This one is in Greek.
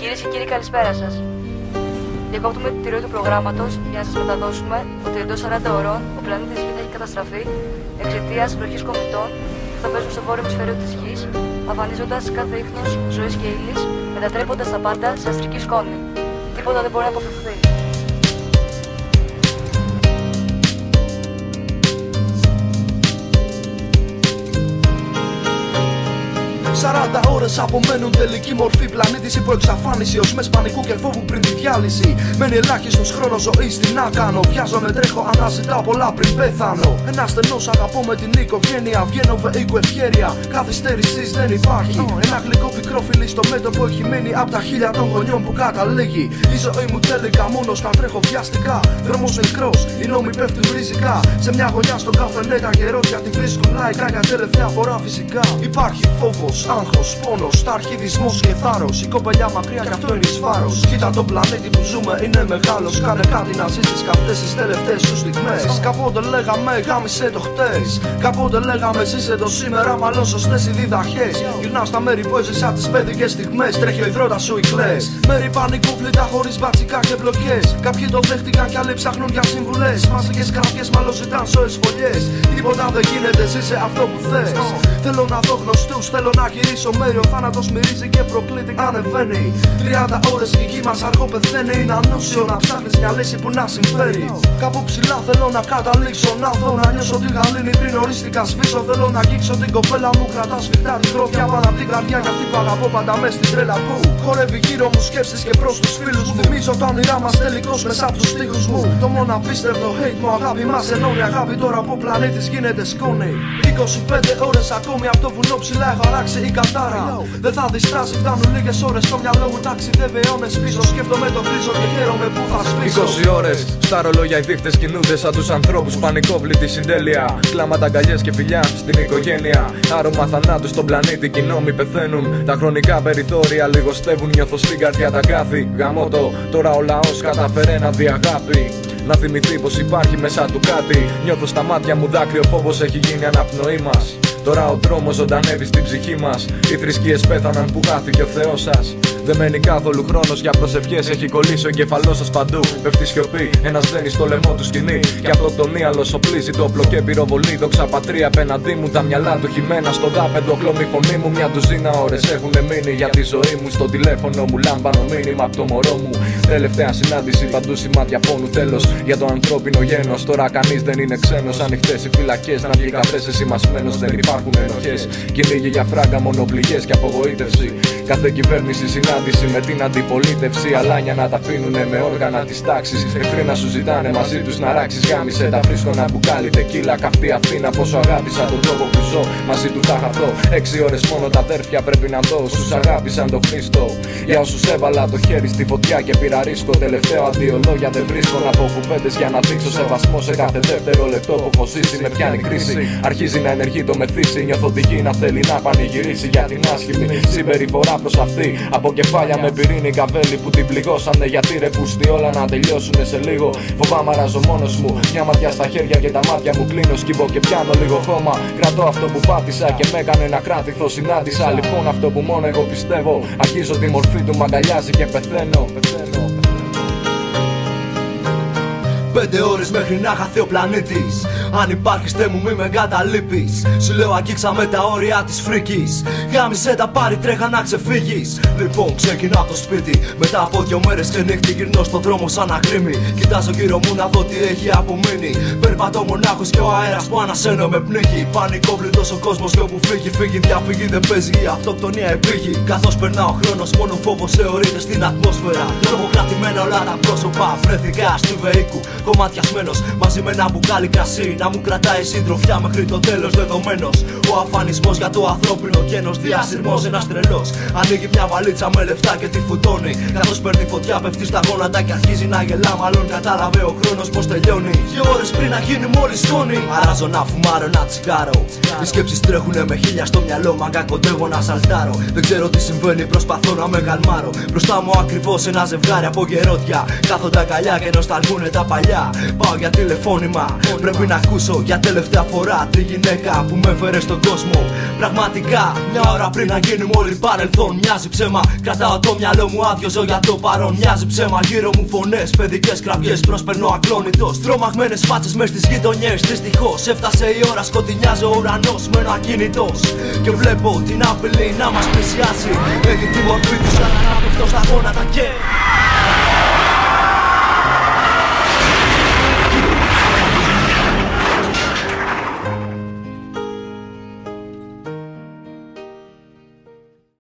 Κυρίες και κύριοι, καλησπέρα σας. Διακόπτουμε τη ροή του προγράμματος για να σας μεταδώσουμε ότι εντός 40 ώρων ο πλανήτης Γη θα έχει καταστραφεί εξαιτίας βροχής κομητών που θα παίζουν στο βόρειο ημισφαίριο της Γης, αφανίζοντας κάθε ίχνος ζωής και ύλης, μετατρέποντας τα πάντα σε αστρική σκόνη. Τίποτα δεν μπορεί να αποφευχθεί. 40 ώρες απομένουν τελική μορφή. Πλανήτης υπό εξαφάνιση, οσμές πανικού και φόβου πριν τη διάλυση. Μένει ελάχιστος χρόνος ζωής, τι να κάνω. Βιάζομαι, τρέχω, αναζητάω πολλά πριν πεθάνω. Ένα στενός αγαπώ με την οικογένεια. Βγαίνω βεϊκού ευχέρεια, καθυστέρησης δεν υπάρχει. Ένα γλυκό πικρό φιλί στο μέτωπο έχει μείνει απ' τα χίλια των γονιών που καταλήγει. Η ζωή μου τελικά μόνος να τρέχω βιαστικά. Δρόμος μικρός, οι νόμοι πέφτουν ριζικά. Σε μια γωνιά στον καφενέ τα γερόντια τη βρίσκουν λαϊκά για τελευταία φορά φυσικά. Υπάρχει φόβος, άγχος, πόνος, αρχιδισμός και θάρρος. Η κοπελιά μακριά κι αυτό είναι εις βάρος. Κοίτα τον πλανήτη που ζούμε είναι μεγάλος. Κάνε κάτι να ζήσεις κι αυτές τις τελευταίες σου στιγμές. Κάποτε λέγαμε γάμισε το χτες. Κάποτε λέγαμε ζήσε το σήμερα. Μάλλον σωστές οι διδαχές. Γυρνάω στα μέρη που έζησα τις παιδικές στιγμές. Τρέχει ο υδρότας σου οι κλαις. Μέρη πανικού πλήτα χωρίς μπατσικά και μπλοκές. Κάποιοι το δέχτηκαν κι άλλοι ψάχνουν για συμβουλές. Μαζικές κραυγές μάλλον ζητάν σοές φωλιές. Τίποτα δεν γίνεται, ζήσε αυτό που θες. Θέλω να δω γνωστούς, θέλω να γυρίσω μέρη. Ο θάνατος μυρίζει και προκλείται ανεβαίνει. 30 ώρες η γη μας αργό πεθαίνει. Είναι ανούσιο να ψάχνεις μια λύση που να συμφέρει. Κάπου ψηλά θέλω να καταλήξω. Να δω να νιώσω τη γαλήνη πριν ορίστηκα σβήσω. Θέλω να αγγίξω την κοπέλα μου. Κρατά σφιχτά την τροφιά πάνω απ' την καρδιά. Γιατί που αγαπώ πάντα μες στην τρέλα που χορεύει γύρω μου σκέψεις και προς τους φίλους μου. Θυμίζω τα όνειρά μας τελικώς μέσα από τους στίχους μου. Το μόνο απίστευτο hate μου αγάπη μας ενώνει. Αγάπη τώρα που ο πλανήτης γίνεται σκόνη. 25 ώρες ακόμη από το βουνό ψηλά έχω αράξει η κατάρα. Δεν θα διστάσει, φτάνουν λίγες ώρες στο μυαλό μου ταξιδεύει αιώνες πίσω. Σκέφτομαι το γκρίζο και χαίρομαι που θα σβήσω. 20 ώρες στα ρολόγια οι δείχτες κινούνται σαν τους ανθρώπους. Πανικόβλητη συντέλεια. Κλάματα, αγκαλιές και φιλιά στην οικογένεια. Άρωμα θανάτου στον πλανήτη, κι οι νόμοι πεθαίνουν. Τα χρονικά περιθώρια λιγοστεύουν. Νιώθω στην καρδιά τα γκάθη. Γαμώτο, τώρα ο λαός καταφέρε να δει αγάπη. Να θυμηθεί πως υπάρχει μέσα του κάτι. Νιώθω στα μάτια μου δάκρυο, φόβος έχει γίνει αναπνοή μας. Τώρα ο δρόμος ζωντανεύει στην ψυχή μας. Οι θρησκείες πέθαναν που χάθηκε ο Θεός σας. Δεν μένει καθόλου χρόνος για προσευχές. Έχει κολλήσει ο εγκεφαλός σας παντού. Πέφτει σιωπή, ένας δένει στο λαιμό του σκηνή. Κι αυτοκτονία λοσοπλίζει το όπλο και πυροβολεί. Δόξα πατρία απέναντί μου, τα μυαλά του χυμένα στο δάπεδο. Κλωμή φωνή μου, μια ντουζίνα ώρες έχουνε μείνει για τη ζωή μου. Στο τηλέφωνο μου λάμπανο μήνυμα από το μωρό μου. Τελευταία συνάντηση, παντού σημάδια πόνου. Τέλος για το ανθρώπινο γένος. Τώρα κανείς δεν είναι ξένος. Ανοιχτές οι φυλακές, να βγει καφές εσημασμένος. Δεν υπάρχουν ενοχές. Κυνήγοι για φράγκα, μονοπληγές και απογοήτευση. Κάθε κυβέρνηση συνάντηση με την αντιπολίτευση. Αλάνια να τα πίνουνε με όργανα της τάξης. Εχθροί να σου ζητάνε μαζί τους να ράξεις. Γάμισε τα βρίσκω ένα μπουκάλι τεκίλα. Καυτή Αθήνα, πόσο αγάπησα τον τόπο που ζω. Μαζί του θα χαθώ. 6 ώρες μόνο τα αδέρφια πρέπει να δω. Όσους αγάπησαν τον Χριστό. Για όσους έβαλα το χέρι στη φωτιά και πήρα ρίσκο. Τελευταίο αντίο λόγια δεν βρίσκω να πω κουβέντες για να δείξω σεβασμό σε κάθε δεύτερο λεπτό που έχω ζήσει. Με πιάνει κρίση. Αρχίζει να ενεργεί το μεθύσι. Νιώθω τη γη να θέλει να πανηγυρίσει για την άσχημη συμπεριφορά προς αυτή. Από κεφάλια με πυρήνη καβέλη που την πληγώσανε. Γιατί ρε πούστη όλα να τελειώσουνε σε λίγο. Φοβάμαι αράζω μόνος μου. Μια ματιά στα χέρια και τα μάτια μου κλείνω. Σκύβω και πιάνω λίγο χώμα. Κρατώ αυτό που πάτησα και με έκανε να κράτηθω. Συνάντησα λοιπόν αυτό που μόνο εγώ πιστεύω. Αρχίζω τη μορφή του, μ' αγκαλιάζει και πεθαίνω. 5 ώρες μέχρι να χαθεί ο πλανήτης. Αν υπάρχεις τε μου μη με εγκαταλείπεις. Σου λέω αγγίξαμε τα όρια της φρίκης. Γάμισε τα πάρει τρέχα να ξεφύγεις. Λοιπόν ξεκινάω από το σπίτι. Μετά από 2 μέρες ξενύχτη γυρνώ στον δρόμο σαν αγρίμη. Κοιτάζω γύρω μου να δω τι έχει απομείνει. Περπατώ μονάχος και ο αέρας που ανασένω με πνίγει. Πανικόβλητος ο κόσμος και όπου φύγει φύγει. Διαφύγει δεν παίζει, η αυτοκτονία επίγει. Καθώς περνά ο χρόνος μόνο φόβος θεωρείται στην ατμόσφαιρα. Τρομοκρατημένα όλα τα πρόσωπα. Βρέθηκα στη Βεϊκού κομματιασμένος μαζί με ένα μπουκάλι κρασί. Να μου κρατάει συντροφιά μέχρι το τέλος δεδομένος. Ο αφανισμός για το ανθρώπινο γένος. Διασυρμός ένας τρελός. Ανοίγει μια βαλίτσα με λεφτά και τη φουτώνει. Καθώς παίρνει φωτιά πέφτει στα γόνατα και αρχίζει να γελά. Μάλλον κατάλαβε ο χρόνος πως τελειώνει. 2 ώρες πριν να γίνει μόλις σκόνη. Αράζω να φουμάρω ένα τσιγάρο. Οι σκέψεις τρέχουνε με χίλια στο μυαλό. Μαγκά κοντεύω να σαλτάρω. Δεν ξέρω τι συμβαίνει, προσπαθώ να με καλμάρω. Μπροστά μου ακριβώς ένα ζευγάρι από γερόντια. Κάθονται αγκαλιά και νοσταλγούνε τα παλιά. αγκαλιά. Πάω για τηλεφώνημα. Πρέπει να ακούσω για τελευταία φορά τη γυναίκα που με έφερε στον κόσμο. Πραγματικά, μια ώρα πριν να γίνουμε όλοι παρελθόν. Μοιάζει ψέμα. Κρατάω το μυαλό μου άδειο, ζω για το παρόν. Μοιάζει ψέμα. Γύρω μου φωνές, παιδικές κραυγές. Προσπερνώ ακλόνητος. Τρομαγμένες φάτσες μες στις γειτονιές. Δυστυχώς έφτασε η ώρα, σκοτεινιάζει ο ουρανός. Μένω ακίνητος και βλέπω την απειλή να μας πλησιάσει. Έχει τη μορφή του σαν ανάπηφτο στα γόνατα και